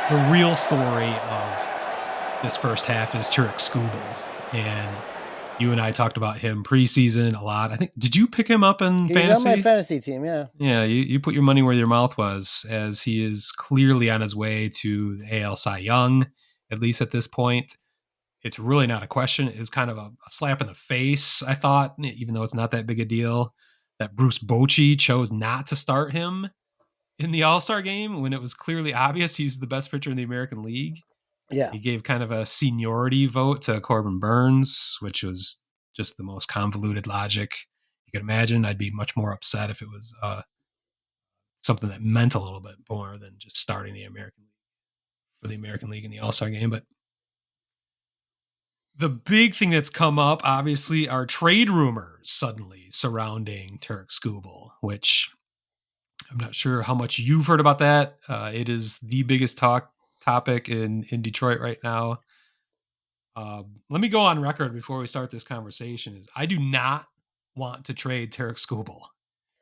the real story of this first half is Tarik Skubal, and you and I talked about him preseason a lot. I think did you pick him up in He's on my fantasy? fantasy team. Yeah. Yeah, you put your money where your mouth was, as he is clearly on his way to the AL Cy Young, at least at this point. It's really not a question. It's kind of a slap in the face, I thought, even though it's not that big a deal, that Bruce Bochy chose not to start him in the All-Star game when it was clearly obvious he's the best pitcher in the American League. Yeah. He gave kind of a seniority vote to Corbin Burns, which was just the most convoluted logic you could imagine. I'd be much more upset if it was something that meant a little bit more than just starting the American League for the American League in the All-Star game. But the big thing that's come up, obviously, are trade rumors suddenly surrounding Tarik Skubal, which I'm not sure how much you've heard about that. It is the biggest topic in Detroit right now. Let me go on record before we start this conversation. Is I do not want to trade Tarik Skubal.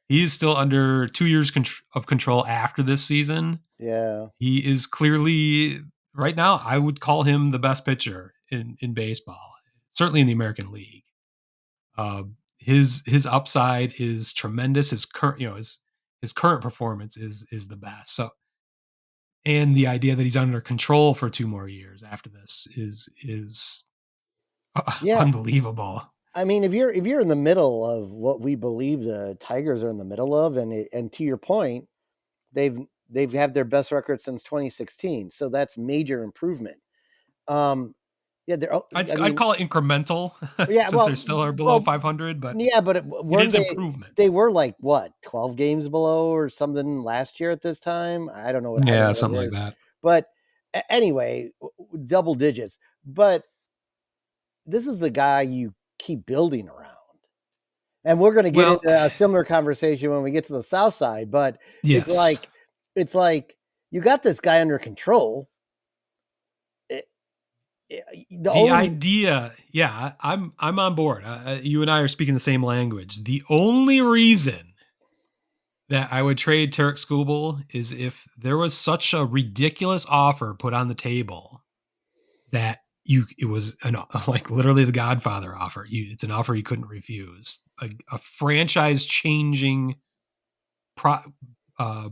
He is still under 2 years of control after this season. Yeah. He is clearly right now. I would call him the best pitcher in baseball, certainly in the American League. His upside is tremendous. His current his current performance is the best. So, and the idea that he's under control for 2 more years after this is Yeah. unbelievable. I mean, if you're in the middle of what we believe the Tigers are in the middle of, and to your point, they've they've had their best record since 2016, so that's major improvement. Um, yeah, they're. I I'd mean, call it incremental yeah, since they still are below well, 500, but yeah, but it weren't is they? improvement. They were like what 12 games below or something last year at this time. I don't Yeah, know what something it like is, that. but anyway, double digits. But this is the guy you keep building around. And we're going to get Well, into a similar conversation when we get to the South Side, but it's yes. like it's like you got this guy under control. The The only idea, yeah, I'm on board. You and I are speaking the same language. The only reason that I would trade Tarik Skubal is if there was such a ridiculous offer put on the table that it was like literally the Godfather offer. It's an offer you couldn't refuse. A franchise changing pro, uh,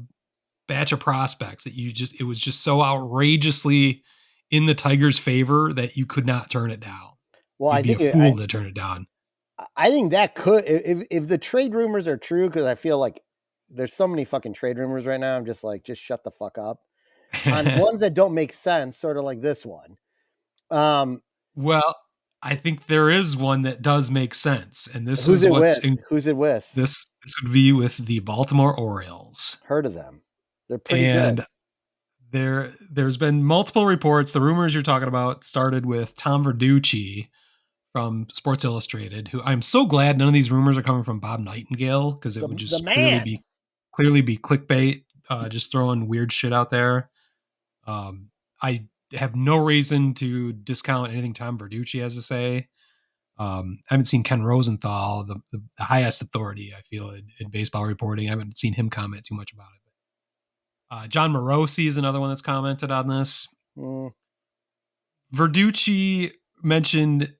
batch of prospects that it was just so outrageously in the Tigers' favor that you could not turn it down. well, You'd be a fool to turn it down. I think that could if the trade rumors are true, because I feel like there's so many fucking trade rumors right now. I'm just like, just shut the fuck up on ones that don't make sense, sort of like this one. Um, Well, I think there is one that does make sense, and this who's is it with? Who's it with? this would be with the Baltimore Orioles. Heard of them? They're pretty good. And there's been multiple reports. The rumors you're talking about started with Tom Verducci from Sports Illustrated, who I'm so glad none of these rumors are coming from Bob Nightingale, because it would The just man. clearly be clickbait, just throwing weird shit out there. I have no reason to discount anything Tom Verducci has to say. I haven't seen Ken Rosenthal, the highest authority I feel in baseball reporting. I haven't seen him comment too much about it. John Morosi is another one that's commented on this. Mm, Verducci mentioned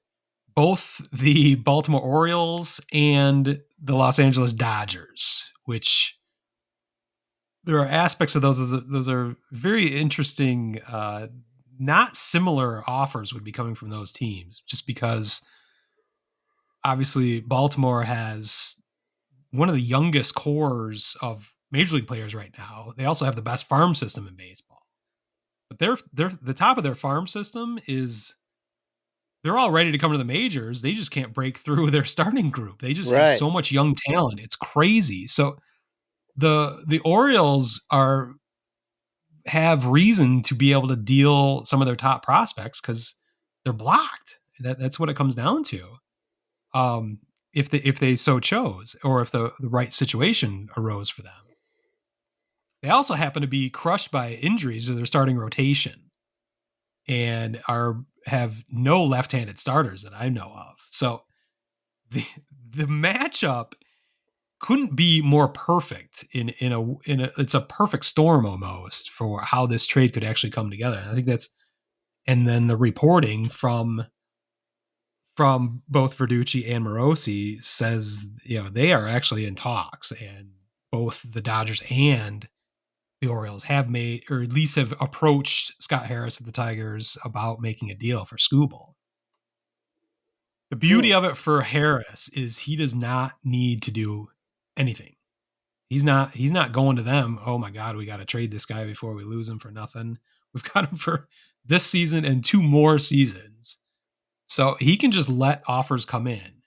both the Baltimore Orioles and the Los Angeles Dodgers, which there are aspects of those are very interesting. Not similar offers would be coming from those teams, just because obviously Baltimore has one of the youngest cores of major league players right now. They also have the best farm system in baseball, but they're the top of their farm system is they're all ready to come to the majors. They just can't break through their starting group. They just have right. so much young talent. It's crazy. So the Orioles are have reason to be able to deal some of their top prospects because they're blocked. That's what it comes down to. Um, if they so chose, or if the right situation arose for them. They also happen to be crushed by injuries to their starting rotation and have no left-handed starters that I know of. So the the matchup couldn't be more perfect in a it's a perfect storm almost for how this trade could actually come together. I think that's and then the reporting from both Verducci and Morosi says they are actually in talks, and both the Dodgers and the Orioles have made, or at least have approached Scott Harris of the Tigers about making a deal for Skubal. The beauty Hmm. of it for Harris is he does not need to do anything. He's not going to them. Oh my God, we got to trade this guy before we lose him for nothing. We've got him for this season and two more seasons. So he can just let offers come in.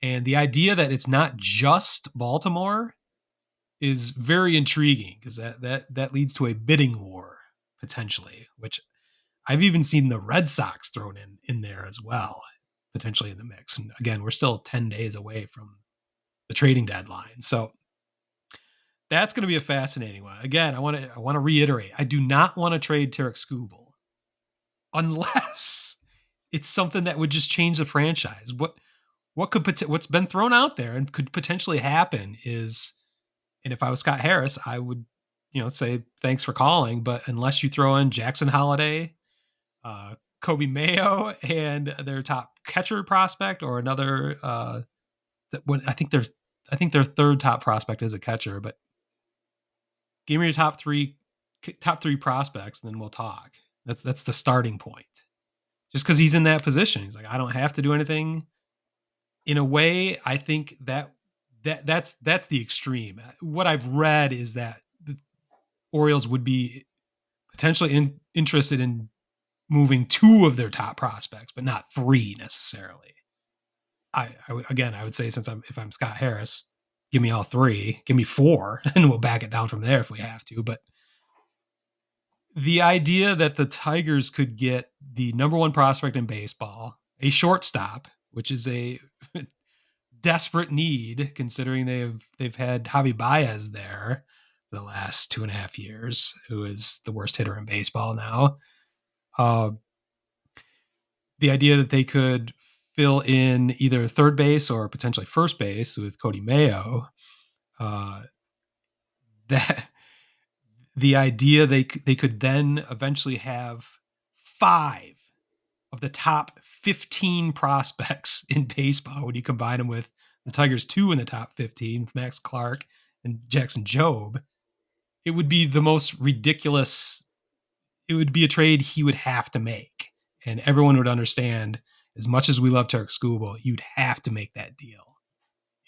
And the idea that it's not just Baltimore is very intriguing because that leads to a bidding war potentially, which I've even seen the Red Sox thrown in there as well, potentially in the mix. And again, we're still 10 days away from the trading deadline. So that's going to be a fascinating one. Again, I want to reiterate, I do not want to trade Tarik Skubal unless it's something that would just change the franchise. What's been thrown out there and could potentially happen is, and if I was Scott Harris, I would, say thanks for calling, but unless you throw in Jackson Holiday, Kobe Mayo, and their top catcher prospect, or another, when I think their third top prospect is a catcher, but give me your top three prospects, and then we'll talk. That's the starting point. Just because he's in that position, he's like, I don't have to do anything. In a way, I think that's the extreme. What I've read is that the Orioles would be potentially interested in moving two of their top prospects, but not three necessarily. Again, I would say, if I'm Scott Harris, give me all three, give me four, and we'll back it down from there if we have to. But the idea that the Tigers could get the number one prospect in baseball, a shortstop, which is a desperate need considering they've had Javi Baez there for the last 2.5 years, who is the worst hitter in baseball now. Uh, the idea that they could fill in either third base or potentially first base with Cody Mayo, uh, that the idea they could then eventually have five of the top 15 prospects in baseball when you combine them with the Tigers' two in the top 15 with Max Clark and Jackson Jobe. It would be the most ridiculous. It would be a trade he would have to make. And everyone would understand, as much as we love Tarik Skubal, you'd have to make that deal.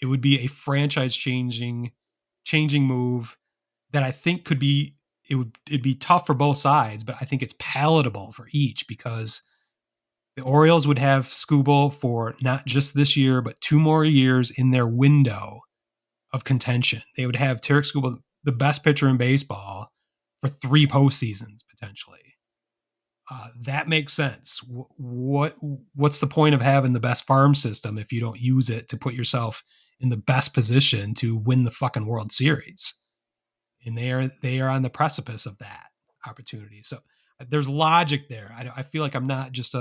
It would be a franchise changing move that I think it'd be tough for both sides, but I think it's palatable for each because the Orioles would have Skubal for not just this year, but 2 more years in their window of contention. They would have Tarik Skubal, the best pitcher in baseball, for 3 postseasons potentially. That makes sense. What's the point of having the best farm system if you don't use it to put yourself in the best position to win the fucking World Series? And they are on the precipice of that opportunity. So there's logic there. I feel like I'm not just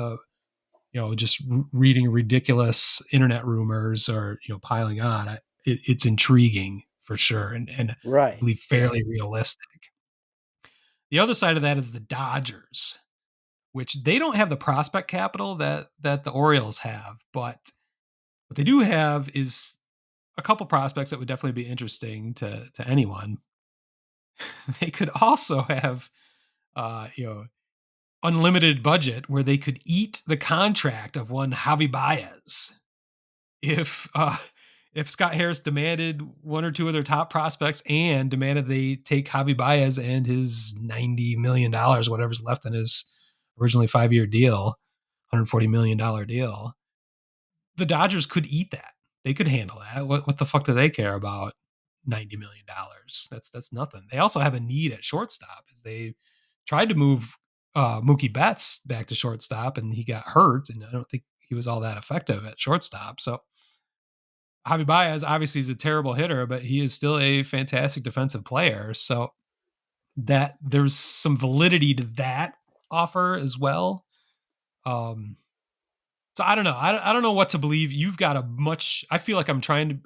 just reading ridiculous internet rumors or piling on. It's intriguing for sure, and I Right. believe Yeah. fairly realistic. The other side of that is the Dodgers, which they don't have the prospect capital that the Orioles have, but what they do have is a couple prospects that would definitely be interesting to anyone. They could also have unlimited budget where they could eat the contract of one Javi Baez if Scott Harris demanded one or two of their top prospects and demanded they take Javi Baez and his $90 million, whatever's left in his originally 5-year deal, $140 million deal, the Dodgers could eat that. They could handle that. What the fuck do they care about $90 million? That's nothing. They also have a need at shortstop, as they tried to move Mookie Betts back to shortstop, and he got hurt, and I don't think he was all that effective at shortstop. So Javi Baez obviously is a terrible hitter, but he is still a fantastic defensive player. So that there's some validity to that offer as well. Um, So I don't know. I don't know what to believe. You've got a much. I feel like I'm trying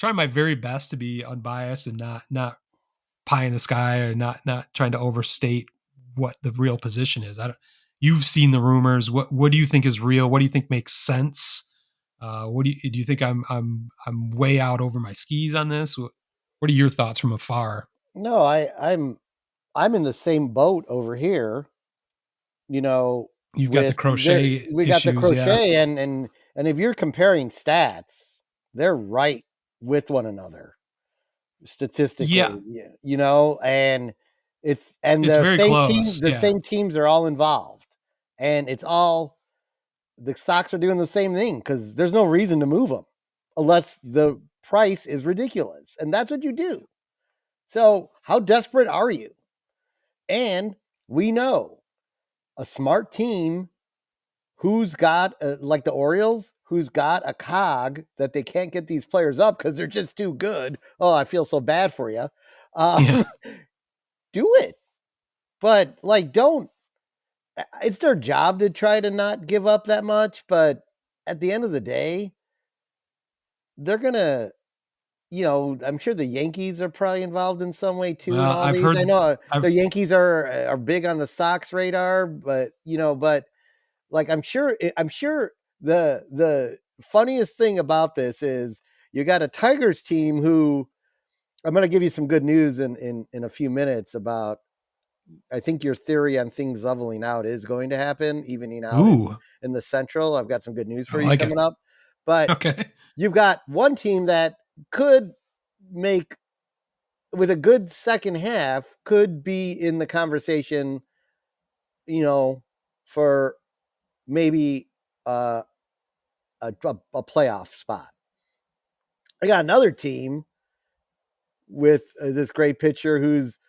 my very best to be unbiased and not pie in the sky or not trying to overstate what the real position is. I don't. You've seen the rumors. What do you think is real? What do you think makes sense? What do you think I'm way out over my skis on this? What are your thoughts from afar? No, I'm in the same boat over here, you know, You've got the with there crochet we got the issues, yeah, crochet and if you're comparing stats, they're right with one another yeah. statistically, you know, and it's and It's very close. the Yeah, same teams are all involved. And it's all the Sox are doing the same thing because there's no reason to move them unless the price is ridiculous. And that's what you do. So, how desperate are you? And we know a smart team who's got, like the Orioles, who's got a cog that they can't get these players up because they're just too good. Oh, I feel so bad for you. yeah. Um, do it. But, like, don't. It's their job to try to not give up that much. But at the end of the day, they're going to, I'm sure the Yankees are probably involved in some way too in Well, all I've these. I heard. know the I've Yankees are big on the Sox radar, but like I'm sure the funniest thing about this is you got a Tigers team who I'm going to give you some good news in a few minutes about. I think your theory on things leveling out is going to happen, evening out ooh, in the Central. I've got some good news I for you like it. coming up, but Okay. you've got one team that could make with a good second half could be in the conversation, you know, for maybe a playoff spot. I got another team with this great pitcher who's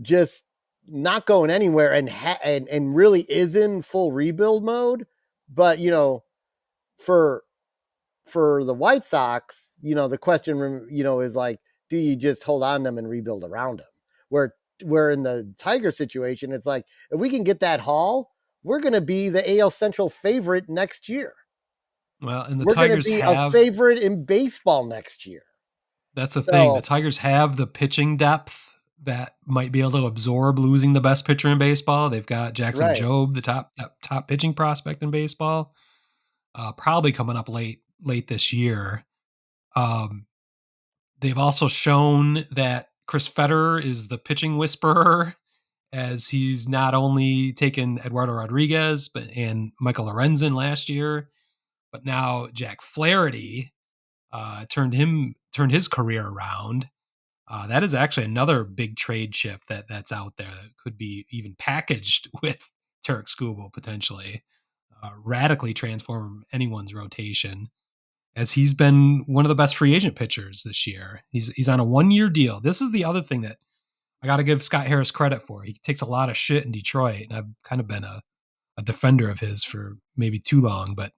just not going anywhere and really is in full rebuild mode. But for for the White Sox, the question, is like, do you just hold on to them and rebuild around them? Where in the Tiger situation, it's like, if we can get that haul, we're going to be the AL Central favorite next year. Well, and the We're going to Tigers be a have favorite in baseball next year. that's the thing. The So, Tigers have the pitching depth that might be able to absorb losing the best pitcher in baseball. They've got Jackson right. Jobe, the top pitching prospect in baseball, probably coming up late this year. Um, they've also shown that Chris Federer is the pitching whisperer, as he's not only taken Eduardo Rodriguez and Michael Lorenzen last year, but now Jack Flaherty turned his career around. That is actually another big trade chip that's out there that could be even packaged with Tarik Skubal potentially, radically transform anyone's rotation. As he's been one of the best free agent pitchers this year. He's on a 1 year deal. This is the other thing that I got to give Scott Harris credit for. He takes a lot of shit in Detroit, and I've kind of been a defender of his for maybe too long. But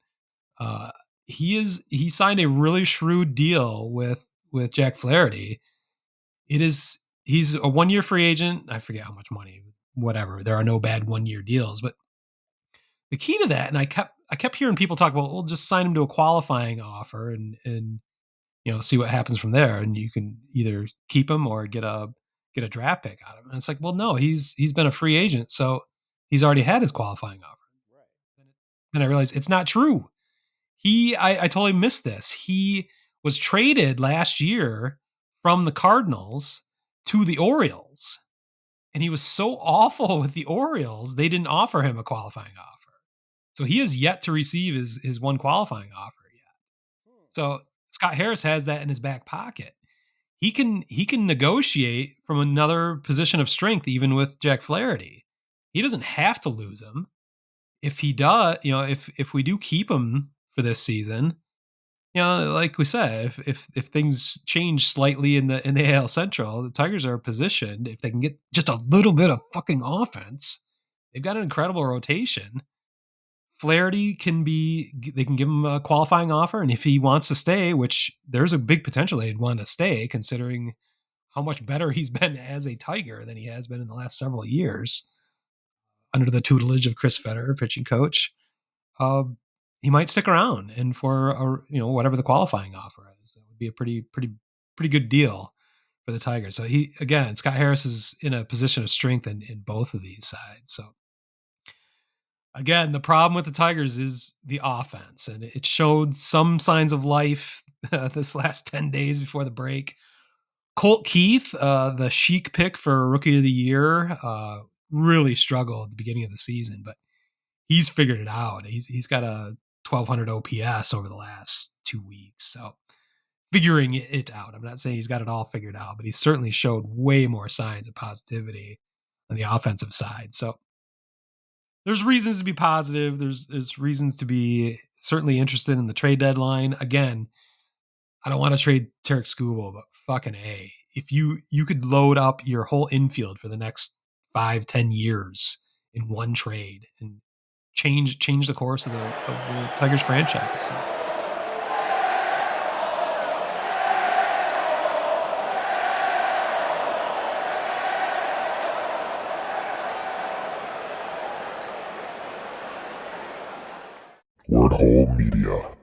uh, he signed a really shrewd deal with Jack Flaherty. He's a 1 year free agent. I forget how much money, whatever. There are no bad 1 year deals, but the key to that, and I kept hearing people talk about, well, just sign him to a qualifying offer and see what happens from there, and you can either keep him or get a draft pick out of him. And it's like, well, no, he's been a free agent, so he's already had his qualifying offer. Then I realized it's not true. I totally missed this. He was traded last year from the Cardinals to the Orioles, and he was so awful with the Orioles, they didn't offer him a qualifying offer. So he has yet to receive his one qualifying offer yet. So Scott Harris has that in his back pocket. He can negotiate from another position of strength, even with Jack Flaherty. He doesn't have to lose him. If he does, if we do keep him for this season, like we said, if things change slightly in the AL Central, the Tigers are positioned. If they can get just a little bit of fucking offense, they've got an incredible rotation. Flaherty they can give him a qualifying offer, and if he wants to stay, which there's a big potential they'd want to stay, considering how much better he's been as a Tiger than he has been in the last several years under the tutelage of Chris Federer, pitching coach. Um, he might stick around, and for whatever the qualifying offer is, it would be a pretty good deal for the Tigers. So Scott Harris is in a position of strength in both of these sides. So again, the problem with the Tigers is the offense, and it showed some signs of life this last 10 days before the break. Colt Keith, the chic pick for Rookie of the Year, really struggled at the beginning of the season, but he's figured it out. He's got a 1,200 OPS over the last 2 weeks, so figuring it out. I'm not saying he's got it all figured out, but he certainly showed way more signs of positivity on the offensive side. So there's reasons to be positive. There's reasons to be certainly interested in the trade deadline. Again, I don't want to trade Tarik Skubal, but fucking A. If you could load up your whole infield for the next 5-10 years in one trade and change the course of the Tigers franchise. So Word Hole Media.